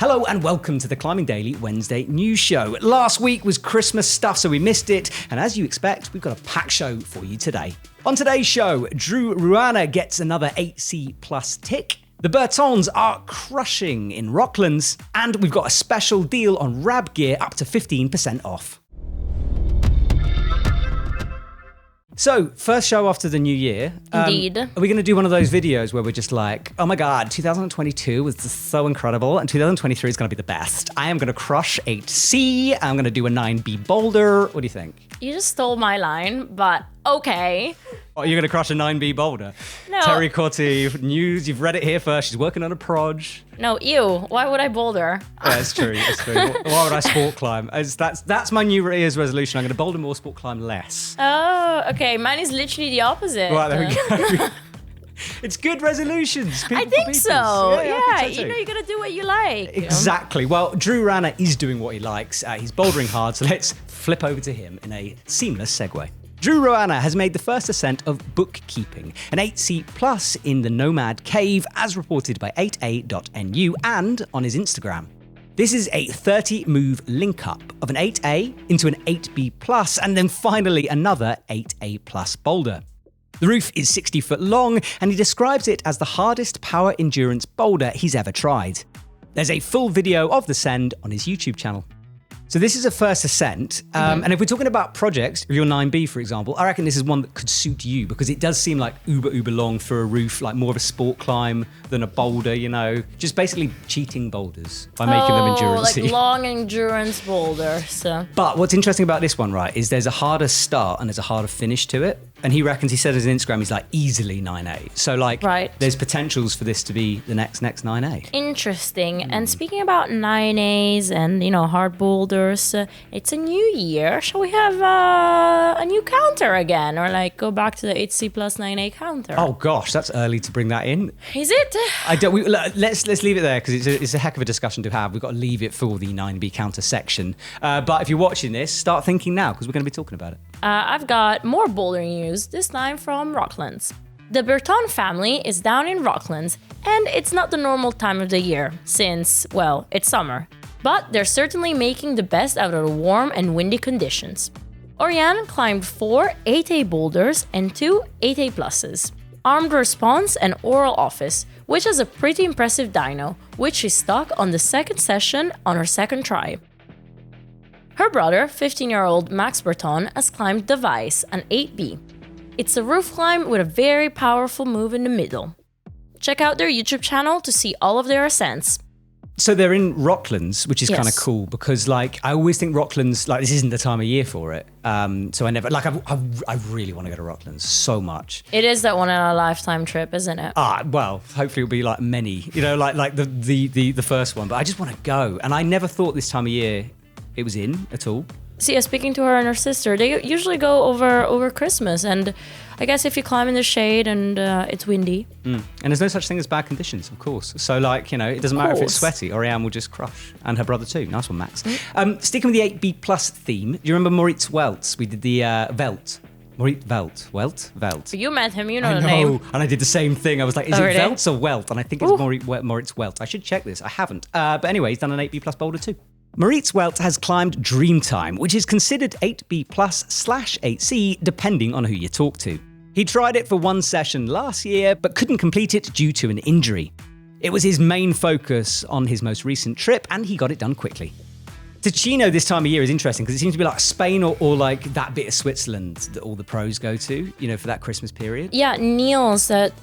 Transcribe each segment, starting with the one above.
Hello and welcome to the Climbing Daily Wednesday news show. Last week was Christmas stuff, so we missed it. And as you expect, we've got a packed show for you today. On today's show, Ruana gets another 8C plus tick. The Bertones are crushing in Rocklands. And we've got a special deal on Rab gear up to 15% off. So, first show after the new year. Indeed. Are we going to do one of those videos where we're just like, oh my God, 2022 was just so incredible and 2023 is going to be the best. I am going to crush 8C. I'm going to do a 9B Boulder. What do you think? You just stole my line, but okay. Oh, you're going to crush a 9B Boulder? No. Terry Corti, news, you've read it here first. She's working on a proj. No, ew. Why would I boulder? Yeah, it's true. It's true. Why would I sport climb? That's my New Year's resolution. I'm going to boulder more, sport climb less. Oh, okay. Mine is literally the opposite. Right, there we go. It's good resolutions. I think so. Yeah, Yeah, so you know, you gotta do what you like. Exactly. Well, Ruana is doing what he likes. He's bouldering hard, so let's flip over to him in a seamless segue. Ruana has made the first ascent of bookkeeping, an 8C plus in the Nomad Cave, as reported by 8a.nu and on his Instagram. This is a 30-move link-up of an 8A into an 8B plus, and then finally another 8A plus boulder. The roof is 60 foot long, and he describes it as the hardest power endurance boulder he's ever tried. There's a full video of the send on his YouTube channel. So this is a first ascent, and if we're talking about projects, your 9B, for example, I reckon this is one that could suit you because it does seem like uber long for a roof, like more of a sport climb than a boulder, you know, just basically cheating boulders by making them endurance-y. Like long endurance boulders. But what's interesting about this one, right, is there's a harder start and there's a harder finish to it. And he reckons, he said on his Instagram, he's like easily 9A. So like, there's potentials for this to be the next 9A. Interesting. And speaking about 9As and, you know, hard boulders, it's a new year. Shall we have a new counter again? Or like go back to the 8C plus 9A counter? Oh gosh, that's early to bring that in. Is it? Let's leave it there because it's a heck of a discussion to have. We've got to leave it for the 9B counter section. But if you're watching this, start thinking now because we're going to be talking about it. I've got more bouldering news, this time from Rocklands. The Bertone family is down in Rocklands, and it's not the normal time of the year, since, well, it's summer. But they're certainly making the best out of the warm and windy conditions. Oriane climbed 4 8A boulders and 2 8A pluses. Armed response and oral office, which is a pretty impressive dyno, which she stuck on the second session on her second try. Her brother, 15-year-old Max Bertone, has climbed the Vice, an 8B. It's a roof climb with a very powerful move in the middle. Check out their YouTube channel to see all of their ascents. So they're in Rocklands, which is kind of cool because, like, I always think Rocklands, like, this isn't the time of year for it. So I never, like, I really want to go to Rocklands so much. It is that one-in-a-lifetime trip, isn't it? Well, hopefully it'll be like many, you know, like the first one. But I just want to go, and I never thought this time of year it was in at all. See, speaking to her and her sister, they usually go over Christmas, and I guess if you climb in the shade and it's windy. And there's no such thing as bad conditions, of course. So, like, you know, it doesn't matter if it's sweaty. Oriane will just crush. And her brother too. Nice one, Max. Sticking with the 8B plus theme, do you remember Moritz Weltz? We did the Weltz. Weltz. You met him, you know the name. And I did the same thing. I was like, is it Weltz or Welt? And I think it's Moritz Weltz. I should check this. I haven't. But anyway, he's done an 8B plus boulder too. Moritz Weltz has climbed Dreamtime, which is considered 8B plus / 8C, depending on who you talk to. He tried it for one session last year, but couldn't complete it due to an injury. It was his main focus on his most recent trip, and he got it done quickly. Ticino this time of year is interesting because it seems to be like Spain or like that bit of Switzerland that all the pros go to, you know, for that Christmas period. Yeah, Niels, that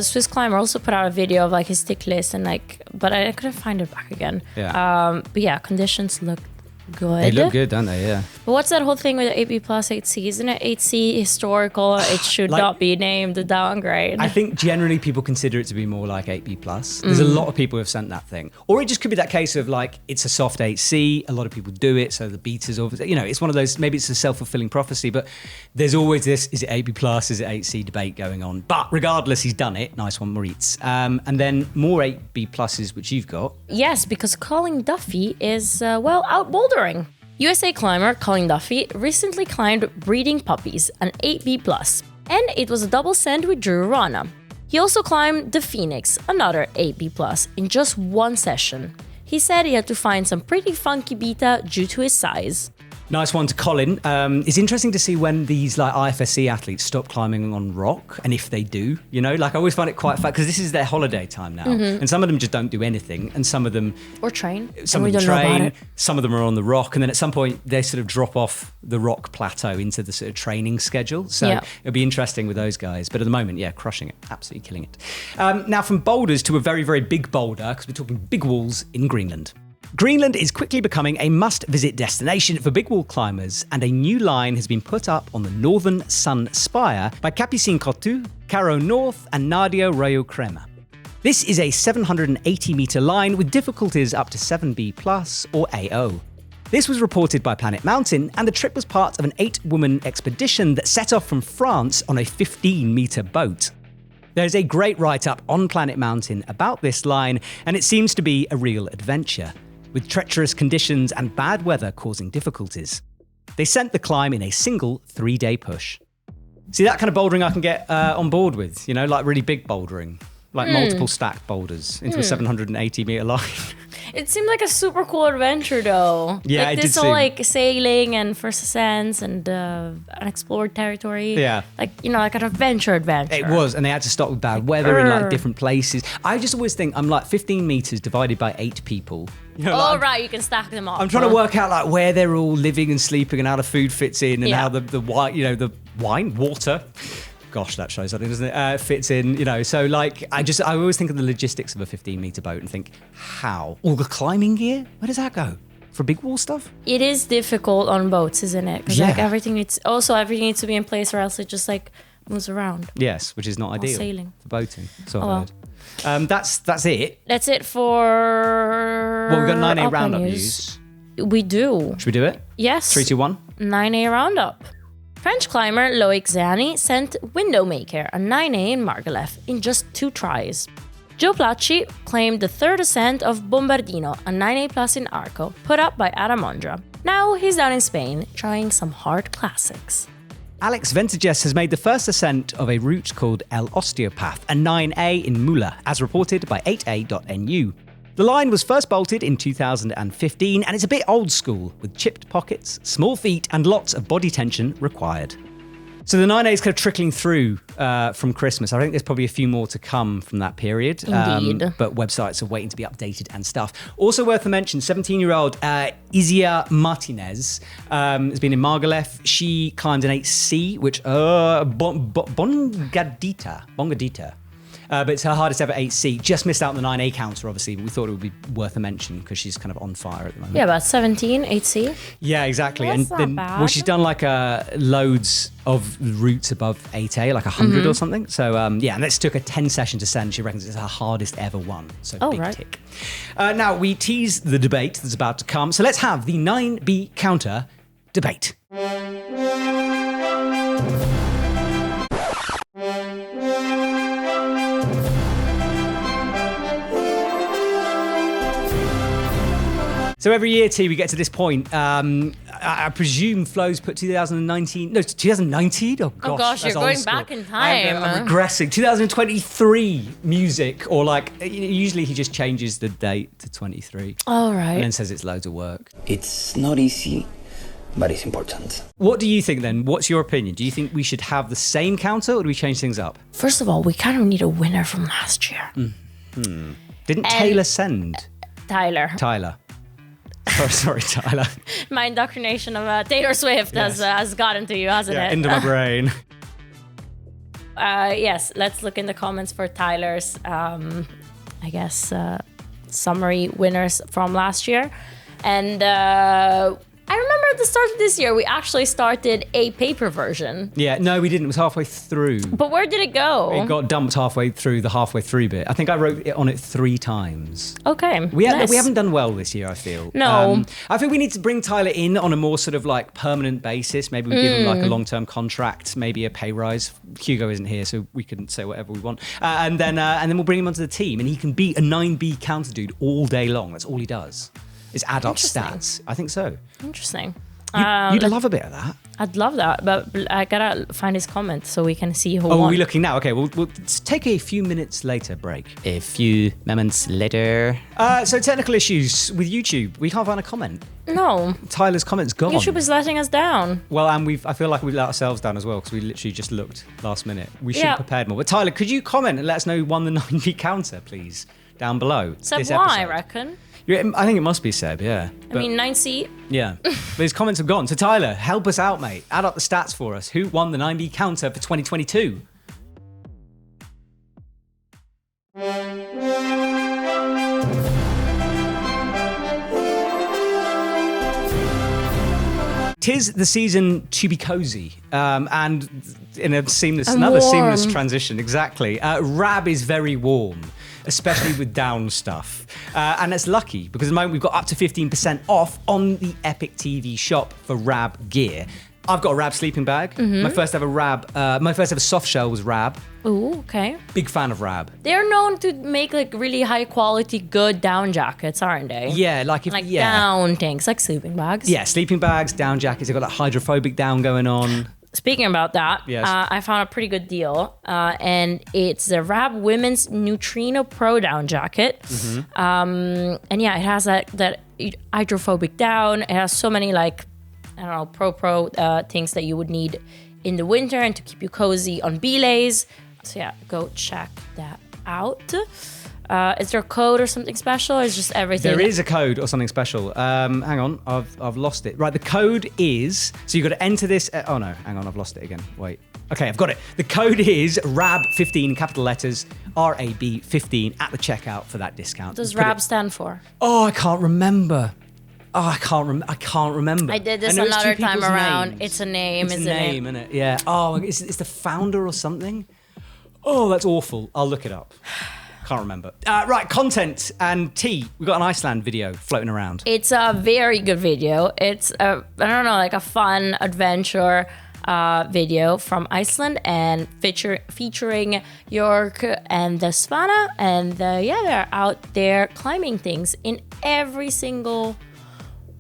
Swiss climber, also put out a video of like his tick list and like, but I couldn't find it back again. Yeah. But yeah, conditions look good. They look good, don't they? Yeah. But what's that whole thing with 8B plus 8C? Isn't it 8C historical? It should not be named a downgrade. I think generally people consider it to be more like 8B plus. There's a lot of people who have sent that thing. Or it just could be that case of like, it's a soft 8C. A lot of people do it. So the beaters, you know, it's one of those, maybe it's a self-fulfilling prophecy, but there's always this, is it 8B plus? Is it 8C debate going on? But regardless, he's done it. Nice one, Moritz. And then more 8B pluses, which you've got. Yes, because Colin Duffy is, out bouldering. USA climber Colin Duffy recently climbed Breeding Puppies, an 8B+, and it was a double send with Ruana. He also climbed the Phoenix, another 8B+, in just one session. he said he had to find some pretty funky beta due to his size. Nice one to Colin. It's interesting to see when these like IFSC athletes stop climbing on rock, and if they do, like I always find it quite fun because this is their holiday time now, and some of them just don't do anything, and some of them train. Some of them train. Some of them are on the rock, and then at some point they sort of drop off the rock plateau into the sort of training schedule. So it'll be interesting with those guys. But at the moment, crushing it, absolutely killing it. Now from boulders to a very, very big boulder, because we're talking big walls in Greenland. Greenland is quickly becoming a must-visit destination for big wall climbers, and a new line has been put up on the Northern Sun Spire by Capucine Cotu, Caro North, and Nadia Rayo Crema. This is a 780-metre line with difficulties up to 7B plus or AO. This was reported by Planet Mountain, and the trip was part of an 8-woman expedition that set off from France on a 15-metre boat. There's a great write-up on Planet Mountain about this line, and it seems to be a real adventure, with treacherous conditions and bad weather causing difficulties. They sent the climb in a single 3-day push. See, that kind of bouldering I can get on board with, like really big bouldering, like multiple stacked boulders into a 780-metre line. It seemed like a super cool adventure, though. Yeah, like, it this did all seem like sailing and first ascents and unexplored territory. Yeah, like like an adventure. It was, and they had to stop with bad weather in like different places. I just always think I'm like 15 meters divided by 8 people. Right, you can stack them up. I'm trying to work out like where they're all living and sleeping and how the food fits in and how the water. Gosh, that shows something, doesn't it? Fits in, so like, I always think of the logistics of a 15-metre boat and think, how? All the climbing gear? Where does that go? For big wall stuff? It is difficult on boats, isn't it? Because everything needs to be in place or else it just like moves around. Yes, which is not ideal sailing. For boating. So I've heard. That's it. That's it for... Well, we've got 9A roundup news. We do. Should we do it? Yes. 3, 2, 1. 9A roundup. French climber Loic Zani sent Windowmaker, a 9A in Margalef, in just 2 tries. Joe Placci claimed the third ascent of Bombardino, a 9A plus in Arco, put up by Adam Ondra. Now he's down in Spain, trying some hard classics. Alex Ventages has made the first ascent of a route called El Osteopath, a 9A in Mula, as reported by 8A.nu. The line was first bolted in 2015, and it's a bit old school, with chipped pockets, small feet, and lots of body tension required. So the 9A is kind of trickling through from Christmas. I think there's probably a few more to come from that period. Indeed. But websites are waiting to be updated and stuff. Also worth a mention, 17-year-old Izia Martinez has been in Margalef. She climbed an 8C, which Bongadita. But it's her hardest ever 8C. Just missed out on the 9A counter, obviously, but we thought it would be worth a mention because she's kind of on fire at the moment. Yeah, about 17, 8C. Yeah, exactly. That's and then, not bad. well, she's done like loads of routes above 8A, like 100 or something. So, and this took her 10 sessions to send. She reckons it's her hardest ever one. So, big tick. Now, we tease the debate that's about to come. So, let's have the 9B counter debate. So every year, T, we get to this point. I presume Flo's put 2019. No, 2019? Oh, gosh. Oh, gosh, you're going back in time. I'm regressing. 2023 music, or like, usually he just changes the date to 23. All right. And then says it's loads of work. It's not easy, but it's important. What do you think then? What's your opinion? Do you think we should have the same counter, or do we change things up? First of all, we kind of need a winner from last year. Didn't Taylor send? Tyler. Sorry, Tyler. My indoctrination of Taylor Swift has gotten to you, hasn't it? Into my brain. Yes, let's look in the comments for Tyler's, summary winners from last year. And I remember at the start of this year, we actually started a paper version. Yeah, no, we didn't. It was halfway through. But where did it go? It got dumped halfway through bit. I think I wrote it on it 3 times. Okay, We nice. haven't done well this year, I feel. No. I think we need to bring Tyler in on a more sort of like permanent basis. Maybe we give him like a long-term contract, maybe a pay rise. Hugo isn't here, so we can say whatever we want. And then we'll bring him onto the team, and he can be a 9B counter dude all day long. That's all he does. Is add up stats. I think so. Interesting. You'd love a bit of that. I'd love that, but I gotta find his comment so we can see who Oh, won. are we looking now? Okay, we'll take a few minutes later break. A few moments later. So technical issues with YouTube. We can't find a comment. No. Tyler's comment's gone. YouTube is letting us down. Well, and I feel like we've let ourselves down as well because we literally just looked last minute. We should have prepared more. But Tyler, could you comment and let us know who won the 9B counter, please, down below? Seb, this why, I episode? reckon. Yeah, I think it must be Seb, yeah. I mean, 9C. Yeah. But his comments have gone. So Tyler, help us out, mate. Add up the stats for us. Who won the 9B counter for 2022? Tis the season to be cozy, and in another seamless transition. Exactly. Rab is very warm, especially with down stuff, and it's lucky because at the moment we've got up to 15% off on the EpicTV shop for Rab gear. I've got a Rab sleeping bag. Mm-hmm. My first ever soft shell was Rab. Ooh, okay. Big fan of Rab. They're known to make like really high quality, good down jackets, aren't they? Yeah, down things, like sleeping bags. Yeah, sleeping bags, down jackets. They've got that hydrophobic down going on. Speaking about that, Yes. I found a pretty good deal, and it's the Rab Women's Neutrino Pro Down Jacket. Mm-hmm. And yeah, it has that hydrophobic down. It has so many pro things that you would need in the winter and to keep you cozy on belays. So yeah, go check that out. Is there a code or something special, or is just everything? There is a code or something special. Hang on, I've lost it. Right, the code is, so you've got to enter this. Oh no, hang on, I've lost it again. Wait. Okay, I've got it. The code is RAB15, capital letters, RAB15 at the checkout for that discount. What does RAB stand for? Oh, I can't remember. I can't remember. I did this know it's another two time people's around. names. It's a name, It's isn't a name, isn't it? Yeah. Oh, it's the founder or something? Oh, that's awful. I'll look it up. Can't remember. Right, content and T. We've got an Iceland video floating around. It's a very good video. It's a fun adventure video from Iceland and featuring York and the Svana, and they're out there climbing things in every single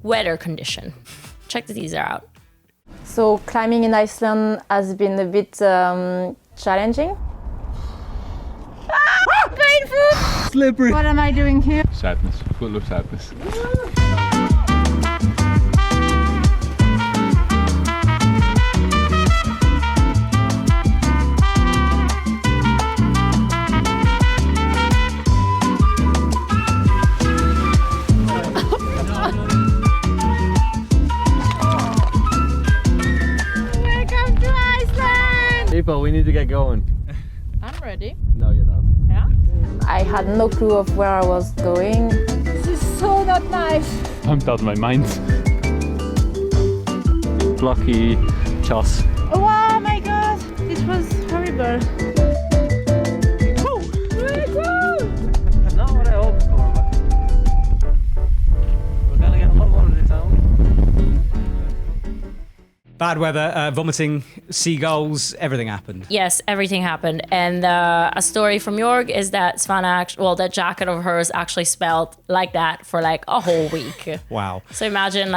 weather condition. Check the teaser out. So climbing in Iceland has been a bit challenging. Painful! Slippery. What am I doing here? Sadness, full of sadness. Welcome to Iceland! People, we need to get going. I'm ready. No, you're not. Yeah? I had no clue of where I was going. This is so not nice. I'm out of my mind. Blocky choss. Oh my god, this was horrible. Not what I hoped for, but we're gonna get a lot more of this out. Bad weather, vomiting, seagulls, everything happened. Yes, everything happened. And a story from York is that Svana, that jacket of hers actually smelled like that for like a whole week. Wow. So imagine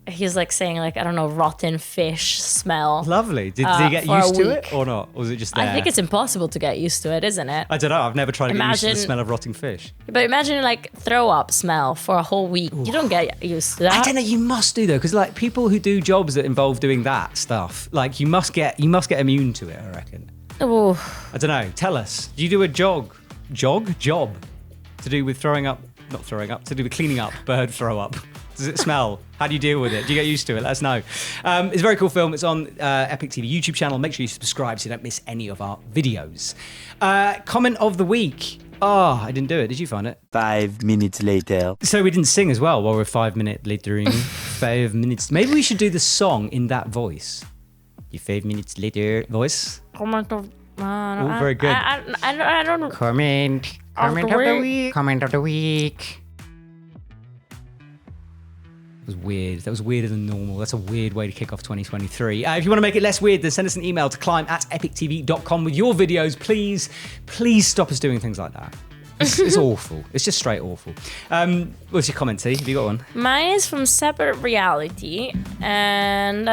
he's like saying I don't know, rotten fish smell. Lovely. Did he get for a used to week. it or not? Or was it just there? I think it's impossible to get used to it, isn't it? I don't know. I've never tried to get used to the Imagine- smell of rotting fish. But imagine throw up smell for a whole week. You don't get used to that. I don't know. You must do though, because people who do jobs that involve doing that stuff, you must get immune to it. I reckon. Oh, I don't know. Tell us. Do you do a job to do with not throwing up, to do with cleaning up bird throw up? Does it smell? How do you deal with it? Do you get used to it? Let us know. It's a very cool film. It's on EpicTV YouTube channel. Make sure you subscribe so you don't miss any of our videos. Comment of the week. Oh, I didn't do it. Did you find it? 5 minutes later. So we didn't sing as well while we're 5 minutes later. 5 minutes. Maybe we should do the song in that voice. Your 5 minutes later voice. comment of. Oh, very good. I don't know. Comment of the week. Comment of the week. That was weird. That was weirder than normal. That's a weird way to kick off 2023. If you want to make it less weird, then send us an email to climb@epictv.com with your videos. Please stop us doing things like that. It's awful. It's just straight awful. What's your comment, T? Have you got one? Mine is from Separate Reality, and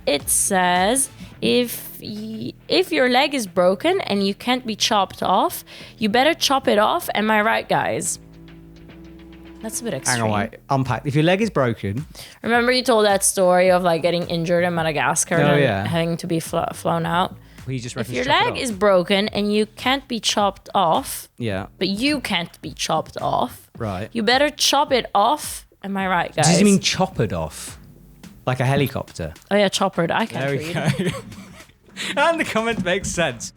it says, if your leg is broken and you can't be chopped off, you better chop it off. Am I right, guys? That's a bit extreme. Hang on, wait. Unpack. If your leg is broken... Remember you told that story of like getting injured in Madagascar and having to be flown out? He just if your leg is broken and you can't be chopped off, but you can't be chopped off, right? You better chop it off. Am I right, guys? Does he mean choppered off? Like a helicopter? Oh yeah, choppered. I can't read. There we go. And the comment makes sense.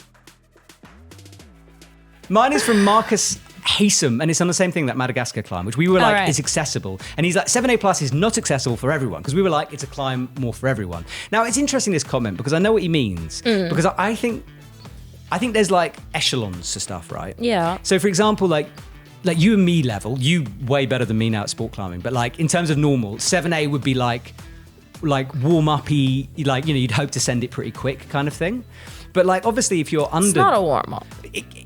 Mine is from Marcus Haysom, and it's on the same thing, that Madagascar climb, which we were like is accessible. And he's like, 7A plus is not accessible for everyone, because we were like, it's a climb more for everyone. Now, it's interesting, this comment, because I know what he means. Because I think there's like echelons to stuff, right? Yeah. So for example, like you and me level, you way better than me now at sport climbing, but like in terms of normal, 7A would be like warm-uppy, like, you know, you'd hope to send it pretty quick kind of thing. But like, obviously, if you're under... It's not a warm-up.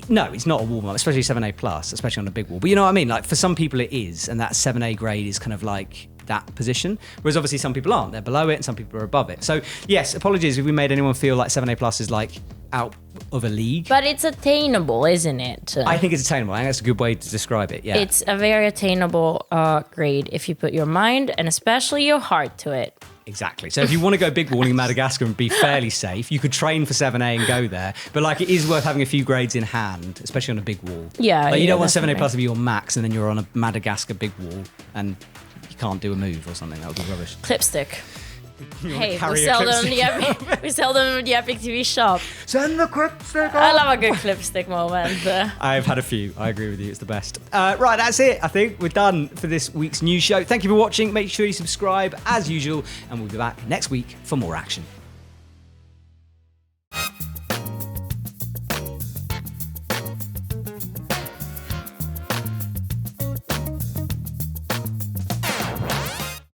No, it's not a warm-up, especially 7A plus, especially on a big wall. But you know what I mean? Like, for some people it is, and that 7A grade is kind of like that position. Whereas obviously some people aren't. They're below it, and some people are above it. So yes, apologies if we made anyone feel like 7A plus is like out of a league. But it's attainable, isn't it? I think it's attainable. I think that's a good way to describe it, yeah. It's a very attainable grade if you put your mind and especially your heart to it. Exactly. So if you want to go big walling in Madagascar and be fairly safe, you could train for 7A and go there. But like, it is worth having a few grades in hand, especially on a big wall. Yeah. Like, you don't want definitely. 7A plus to be your max, and then you're on a Madagascar big wall and you can't do a move or something. That would be rubbish. Clipstick. Hey, carry we a sell them in clipstick we sell them in the Epic TV shop. Send the clipstick. I love a good clipstick moment. I've had a few. I agree with you. It's the best. Right, that's it. I think we're done for this week's news show. Thank you for watching. Make sure you subscribe as usual, and we'll be back next week for more action.